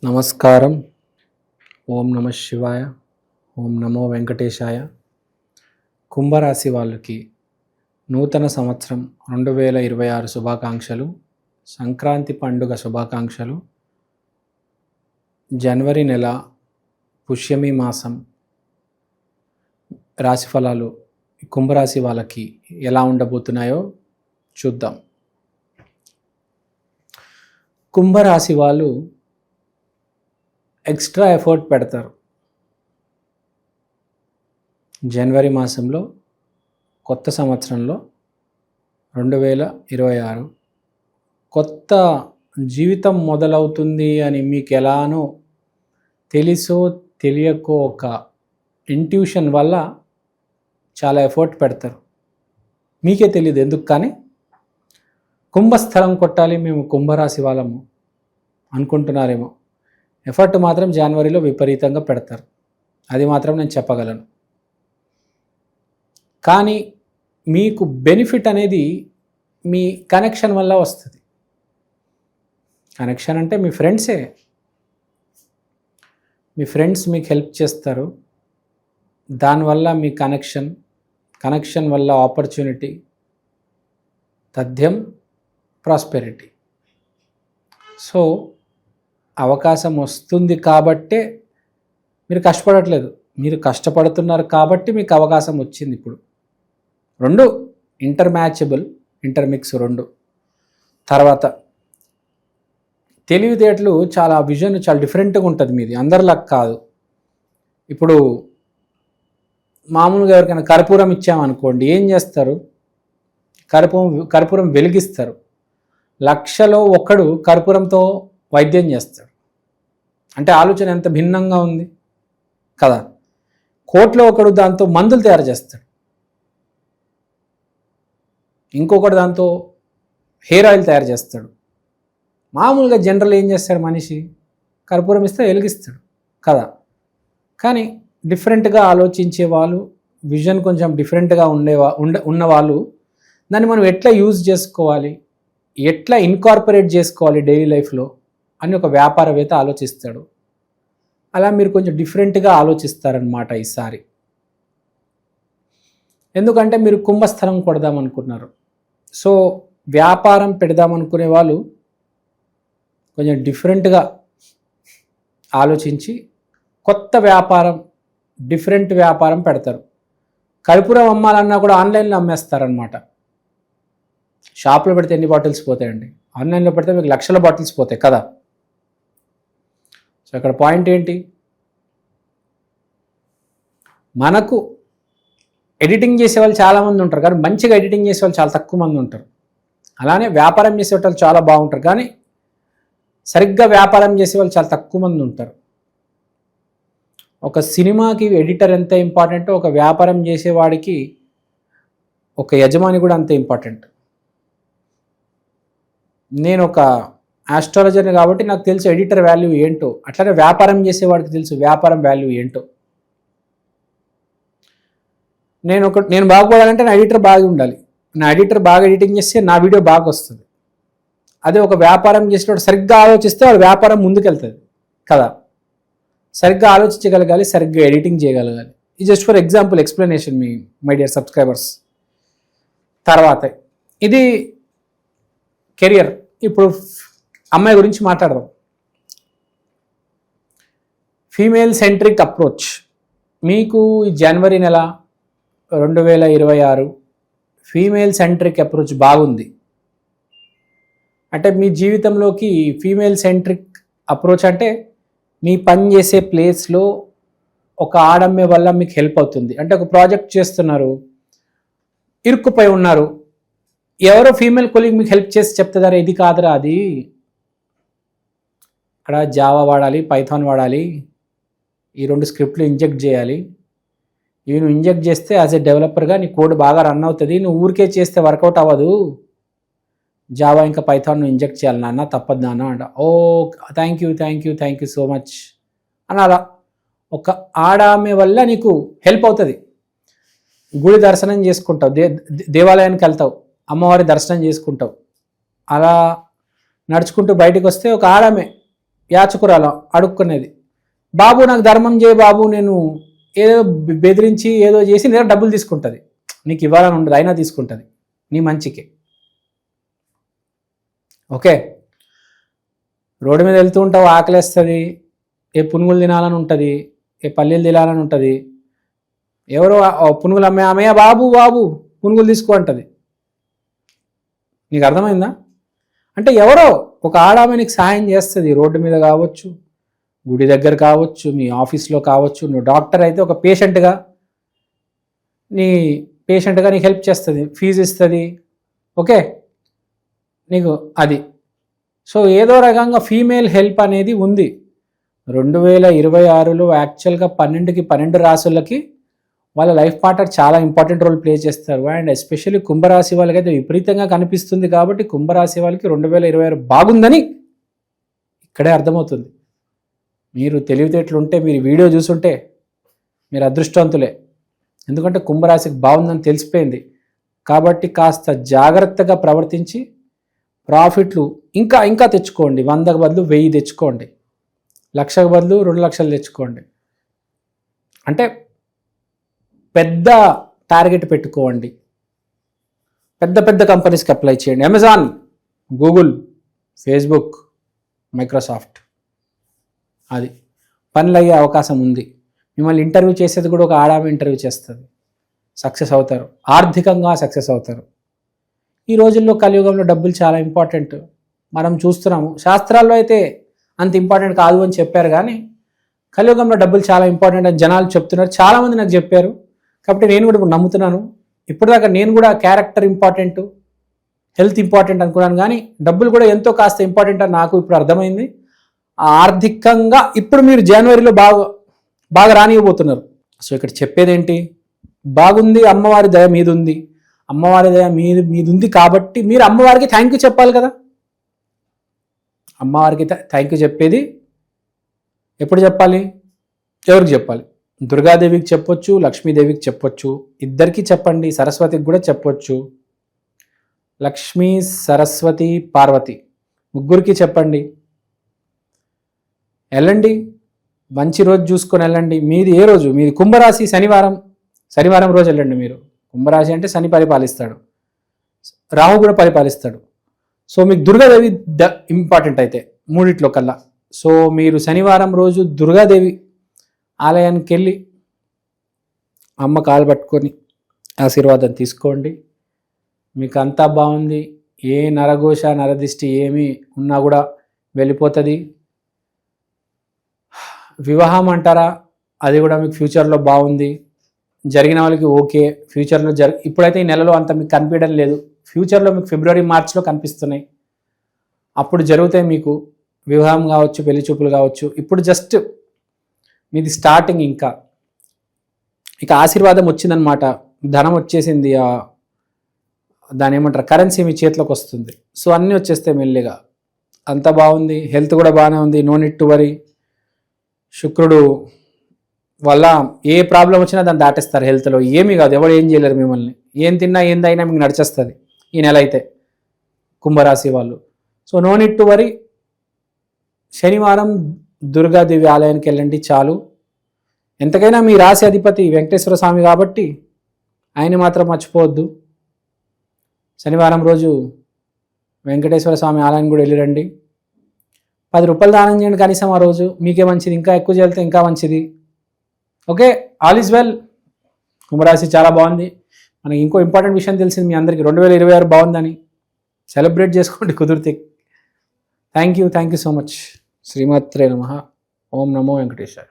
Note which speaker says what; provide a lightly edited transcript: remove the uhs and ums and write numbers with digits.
Speaker 1: నమస్కారం. ఓం నమ శివాయ. ఓం నమో వెంకటేశాయ. కుంభరాశి వాళ్ళకి నూతన సంవత్సరం 2026 శుభాకాంక్షలు, సంక్రాంతి పండుగ శుభాకాంక్షలు. జనవరి నెల పుష్యమి మాసం రాశిఫలాలు కుంభరాశి వాళ్ళకి ఎలా ఉండబోతున్నాయో చూద్దాం. కుంభరాశి వాళ్ళు ఎక్స్ట్రా ఎఫర్ట్ పెడతారు. జనవరి మాసంలో కొత్త సంవత్సరంలో 2026 కొత్త జీవితం మొదలవుతుంది అని మీకు ఎలానో తెలుసో తెలియకో ఒక ఇంట్యూషన్ వల్ల చాలా ఎఫర్ట్ పెడతారు. మీకే తెలియదు ఎందుకు, కానీ కుంభస్థలం కొట్టాలి మేము కుంభరాశి వాళ్ళము అనుకుంటున్నారేమో. ఎఫర్ట్ మాత్రం జనవరిలో విపరీతంగా పెడతారు, అది మాత్రం నేను చెప్పగలను. కానీ మీకు బెనిఫిట్ అనేది మీ కనెక్షన్ వల్ల వస్తుంది. కనెక్షన్ అంటే మీ ఫ్రెండ్సే. మీ ఫ్రెండ్స్ మీకు హెల్ప్ చేస్తారు. దానివల్ల మీ కనెక్షన్ వల్ల ఆపర్చునిటీ, తథ్యం, ప్రాస్పెరిటీ. సో అవకాశం వస్తుంది కాబట్టే మీరు కష్టపడట్లేదు, మీరు కష్టపడుతున్నారు కాబట్టి మీకు అవకాశం వచ్చింది. ఇప్పుడు రెండు ఇంటర్మిక్స్ రెండు. తర్వాత తెలివితేటలు చాలా విజన్ చాలా డిఫరెంట్గా ఉంటుంది మీది, అందరిలాగా కాదు. ఇప్పుడు మామూలుగా ఎవరికైనా కర్పూరం ఇచ్చామనుకోండి, ఏం చేస్తారు? కర్పూరం వెలిగిస్తారు. 1,00,000లో ఒకడు కర్పూరంతో వైద్యం చేస్తాడు. అంటే ఆలోచన ఎంత భిన్నంగా ఉంది కదా. 1,00,000లో ఒకడు దాంతో మందులు తయారు చేస్తాడు, ఇంకొకడు దాంతో హెయిర్ ఆయిల్ తయారు చేస్తాడు. మామూలుగా జనరల్ ఏం చేస్తాడు మనిషి? కర్పూరం ఇస్తే వెలిగిస్తాడు కదా. కానీ డిఫరెంట్గా ఆలోచించే వాళ్ళు, విజన్ కొంచెం డిఫరెంట్గా ఉన్నవాళ్ళు దాన్ని మనం ఎట్లా యూజ్ చేసుకోవాలి, ఎట్లా ఇన్కార్పొరేట్ చేసుకోవాలి డైలీ లైఫ్లో అని ఒక వ్యాపారవేత్త ఆలోచిస్తాడు. అలా మీరు కొంచెం డిఫరెంట్గా ఆలోచిస్తారనమాట ఈసారి. ఎందుకంటే మీరు కుంభస్థలం కొడదామనుకున్నారు. సో వ్యాపారం పెడదామనుకునే వాళ్ళు కొంచెం డిఫరెంట్గా ఆలోచించి కొత్త వ్యాపారం, డిఫరెంట్ వ్యాపారం పెడతారు. కర్పూరం అమ్మాలన్నా కూడా ఆన్లైన్లో అమ్మేస్తారనమాట. షాప్లో పెడితే ఎన్ని బాటిల్స్ పోతాయండి? ఆన్లైన్లో పెడితే మీకు 1,00,000 బాటిల్స్ పోతాయి కదా. సో ఇక్కడ పాయింట్ ఏంటి? మనకు ఎడిటింగ్ చేసే వాళ్ళు చాలామంది ఉంటారు, కానీ మంచిగా ఎడిటింగ్ చేసే వాళ్ళు చాలా తక్కువ మంది ఉంటారు. అలానే వ్యాపారం చేసే వాళ్ళు చాలా బాగుంటారు, కానీ సరిగ్గా వ్యాపారం చేసే వాళ్ళు చాలా తక్కువ మంది ఉంటారు. ఒక సినిమాకి ఎడిటర్ ఎంత ఇంపార్టెంటో, ఒక వ్యాపారం చేసేవాడికి ఒక యజమాని కూడా అంతే ఇంపార్టెంట్. నేను ఒక ఆస్ట్రాలజర్ని కాబట్టి నాకు తెలుసు ఎడిటర్ వాల్యూ ఏంటో, అట్లనే వ్యాపారం చేసేవాడికి తెలుసు వ్యాపారం వాల్యూ ఏంటో. నేను బాగుపడాలంటే నా ఎడిటర్ బాగా ఉండాలి. నా ఎడిటర్ బాగా ఎడిటింగ్ చేస్తే నా వీడియో బాగా వస్తుంది. అదే ఒక వ్యాపారం చేసేవాడు సరిగ్గా ఆలోచిస్తే వాడు వ్యాపారం ముందుకెళ్తుంది కదా. సరిగ్గా ఆలోచించగలగాలి, సరిగ్గా ఎడిటింగ్ చేయగలగాలి. ఇది just for example explanation my dear subscribers. తర్వాత ఇది కెరియర్. ఇప్పుడు అమ్మాయి గురించి మాట్లాడదాం. ఫీమేల్ సెంట్రిక్ అప్రోచ్ మీకు ఈ జనవరి నెల 2026 ఫీమేల్ సెంట్రిక్ అప్రోచ్ బాగుంది. అంటే మీ జీవితంలోకి ఫీమేల్ సెంట్రిక్ అప్రోచ్ అంటే మీ పని చేసే ప్లేస్లో ఒక ఆడమ్మే వల్ల మీకు హెల్ప్ అవుతుంది. అంటే ఒక ప్రాజెక్ట్ చేస్తున్నారు, ఇరుక్కుపోయి ఉన్నారు, ఎవరో ఫీమేల్ కొలీగ్ మీకు హెల్ప్ చేసి చెప్తుందారా ఇది కాదురా అది, ఇక్కడ జావా వాడాలి, పైథాన్ వాడాలి, ఈ 2 స్క్రిప్ట్లు ఇంజెక్ట్ చేయాలి, ఇవి నువ్వు ఇంజెక్ట్ చేస్తే యాజ్ ఎ డెవలపర్గా నీ కోడ్ బాగా రన్ అవుతుంది, నువ్వు ఊరికే చేస్తే వర్కౌట్ అవ్వదు, జావా ఇంకా పైథాన్ నువ్వు ఇంజెక్ట్ చేయాలి నాన్న, తప్పదు నాన్న అంట. ఓ థ్యాంక్ యూ సో మచ్ అని అలా ఒక ఆడామె వల్ల నీకు హెల్ప్ అవుతుంది. గుడి దర్శనం చేసుకుంటావు, దేవాలయానికి వెళ్తావు, అమ్మవారి దర్శనం చేసుకుంటావు, అలా నడుచుకుంటూ బయటకు వస్తే ఒక ఆడమే యాచకురాలు అడుక్కునేది, బాబు నాకు ధర్మం చేయి బాబు, నేను ఏదో బెదిరించి ఏదో చేసి నేను డబ్బులు తీసుకుంటుంది, నీకు ఇవ్వాలని ఉండదు అయినా తీసుకుంటుంది నీ మంచికే. ఓకే, రోడ్డు మీద వెళ్తూ ఉంటావు, ఆకలేస్తుంది, ఏ పునుగులు తినాలని ఉంటుంది, ఏ పల్లీలు తినాలని ఉంటుంది, ఎవరో పునుగులు అమ్మయ్య బాబు బాబు పునుగులు తీసుకో అంటది. నీకు అర్థమైందా? అంటే ఎవరో ఒక ఆడామె నీకు సహాయం చేస్తుంది, రోడ్డు మీద కావచ్చు, గుడి దగ్గర కావచ్చు, మీ ఆఫీస్లో కావచ్చు, నువ్వు డాక్టర్ అయితే ఒక పేషెంట్గా నీకు హెల్ప్ చేస్తుంది, ఫీజు ఇస్తుంది. ఓకే, నీకు అది. సో ఏదో రకంగా ఫీమేల్ హెల్ప్ అనేది ఉంది. 2026లో యాక్చువల్గా 12కి 12 రాసులకి వాళ్ళ లైఫ్ పార్ట్నర్ చాలా ఇంపార్టెంట్ రోల్ ప్లే చేస్తారు. అండ్ ఎస్పెషల్లీ కుంభరాశి వాళ్ళకైతే విపరీతంగా కనిపిస్తుంది. కాబట్టి కుంభరాశి వాళ్ళకి 2026 బాగుందని ఇక్కడే అర్థమవుతుంది. మీరు తెలివితేటలుంటే, మీరు వీడియో చూసుంటే మీరు అదృష్టవంతులే. ఎందుకంటే కుంభరాశికి బాగుందని తెలిసిపోయింది. కాబట్టి కాస్త జాగ్రత్తగా ప్రవర్తించి ప్రాఫిట్లు ఇంకా ఇంకా తెచ్చుకోండి. 100కు బదులు 1000 తెచ్చుకోండి, 1,00,000కు బదులు 2 లక్షలు తెచ్చుకోండి. అంటే పెద్ద టార్గెట్ పెట్టుకోండి, పెద్ద పెద్ద కంపెనీస్కి అప్లై చేయండి. అమెజాన్, గూగుల్, ఫేస్బుక్, మైక్రోసాఫ్ట్, అది పనులు అయ్యే అవకాశం ఉంది. మిమ్మల్ని ఇంటర్వ్యూ చేసేది కూడా ఒక ఆడామె ఇంటర్వ్యూ చేస్తుంది, సక్సెస్ అవుతారు, ఆర్థికంగా సక్సెస్ అవుతారు. ఈ రోజుల్లో కలియుగంలో డబ్బులు చాలా ఇంపార్టెంట్, మనం చూస్తున్నాము. శాస్త్రాల్లో అయితే అంత ఇంపార్టెంట్ కాదు అని చెప్పారు, కానీ కలియుగంలో డబ్బులు చాలా ఇంపార్టెంట్ అని జనాలు చెప్తున్నారు. చాలామంది నాకు చెప్పారు, కాబట్టి నేను కూడా ఇప్పుడు నమ్ముతున్నాను. ఇప్పటిదాకా నేను కూడా క్యారెక్టర్ ఇంపార్టెంట్, హెల్త్ ఇంపార్టెంట్ అనుకున్నాను, కానీ డబ్బులు కూడా ఎంతో కాస్త ఇంపార్టెంట్ అని నాకు ఇప్పుడు అర్థమైంది. ఆర్థికంగా ఇప్పుడు మీరు జనవరిలో బాగా రానివ్వబోతున్నారు. సో ఇక్కడ చెప్పేది ఏంటి, బాగుంది, అమ్మవారి దయ మీద ఉంది, అమ్మవారి దయ మీద ఉంది. కాబట్టి మీరు అమ్మవారికి థ్యాంక్ యూ చెప్పాలి కదా. అమ్మవారికి థ్యాంక్ యూ చెప్పేది ఎప్పుడు చెప్పాలి, ఎవరికి చెప్పాలి? దుర్గాదేవికి చెప్పొచ్చు, లక్ష్మీదేవికి చెప్పొచ్చు, ఇద్దరికి చెప్పండి. సరస్వతికి కూడా చెప్పొచ్చు. లక్ష్మీ, సరస్వతి, పార్వతి ముగ్గురికి చెప్పండి. వెళ్ళండి, మంచి రోజు చూసుకొని వెళ్ళండి. మీది ఏ రోజు? మీది కుంభరాశి, శనివారం రోజు వెళ్ళండి. మీరు కుంభరాశి అంటే శని పరిపాలిస్తాడు, రాహు కూడా పరిపాలిస్తాడు. సో మీకు దుర్గాదేవి ఇంపార్టెంట్ అయితే మూడిట్లో కల్లా. సో మీరు శనివారం రోజు దుర్గాదేవి ఆలయానికి వెళ్ళి అమ్మ కాలు పట్టుకొని ఆశీర్వాదం తీసుకోండి. మీకు అంతా బాగుంది, ఏ నరఘోష నరదిష్టి ఏమి ఉన్నా కూడా వెళ్ళిపోతుంది. వివాహం అంటారా, అది కూడా మీకు ఫ్యూచర్లో బాగుంది. జరిగిన వాళ్ళకి ఓకే, ఫ్యూచర్లో ఇప్పుడైతే ఈ నెలలో అంత మీకు కనిపించడం లేదు. ఫ్యూచర్లో మీకు ఫిబ్రవరి, మార్చ్లో కనిపిస్తున్నాయి. అప్పుడు జరుగుతాయి మీకు వివాహం కావచ్చు, పెళ్లి చూపులు కావచ్చు. ఇప్పుడు జస్ట్ మీది స్టార్టింగ్. ఇక ఆశీర్వాదం వచ్చిందనమాట, ధనం వచ్చేసింది, దాని ఏమంటారు, కరెన్సీ మీ చేతిలోకి వస్తుంది. సో అన్నీ వచ్చేస్తాయి మెల్లిగా, అంత బాగుంది. హెల్త్ కూడా బాగానే ఉంది, నో నీడ్ టు వరీ. శుక్రుడు వల్ల ఏ ప్రాబ్లం వచ్చినా దాన్ని దాటేస్తారు. హెల్త్లో ఏమీ కాదు, ఎవరు ఏం చేయలేరు మిమ్మల్ని. ఏం తిన్నా ఏందైనా మీకు నడిచేస్తుంది ఈ నెల అయితే కుంభరాశి వాళ్ళు. So no need to worry. శనివారం దుర్గాదేవి ఆలయానికి వెళ్ళండి చాలు. ఎంతకైనా మీ రాశి అధిపతి వెంకటేశ్వర స్వామి కాబట్టి ఆయన మాత్రం మర్చిపోవద్దు. శనివారం రోజు వెంకటేశ్వర స్వామి ఆలయానికి కూడా వెళ్ళిరండి. 10 రూపాయలు దానం చేయండి కనీసం ఆ రోజు, మీకే మంచిది. ఇంకా ఎక్కువ చేస్తే ఇంకా మంచిది. Okay, all is well. కుంభరాశి చాలా బాగుంది. మనకి ఇంకో ఇంపార్టెంట్ విషయం తెలిసింది మీ అందరికీ, 2026 బాగుందని సెలబ్రేట్ చేసుకోండి కుదిరితే. Thank you so much. శ్రీమాత్రే నమః. ఓం నమో వెంకటేశాయ.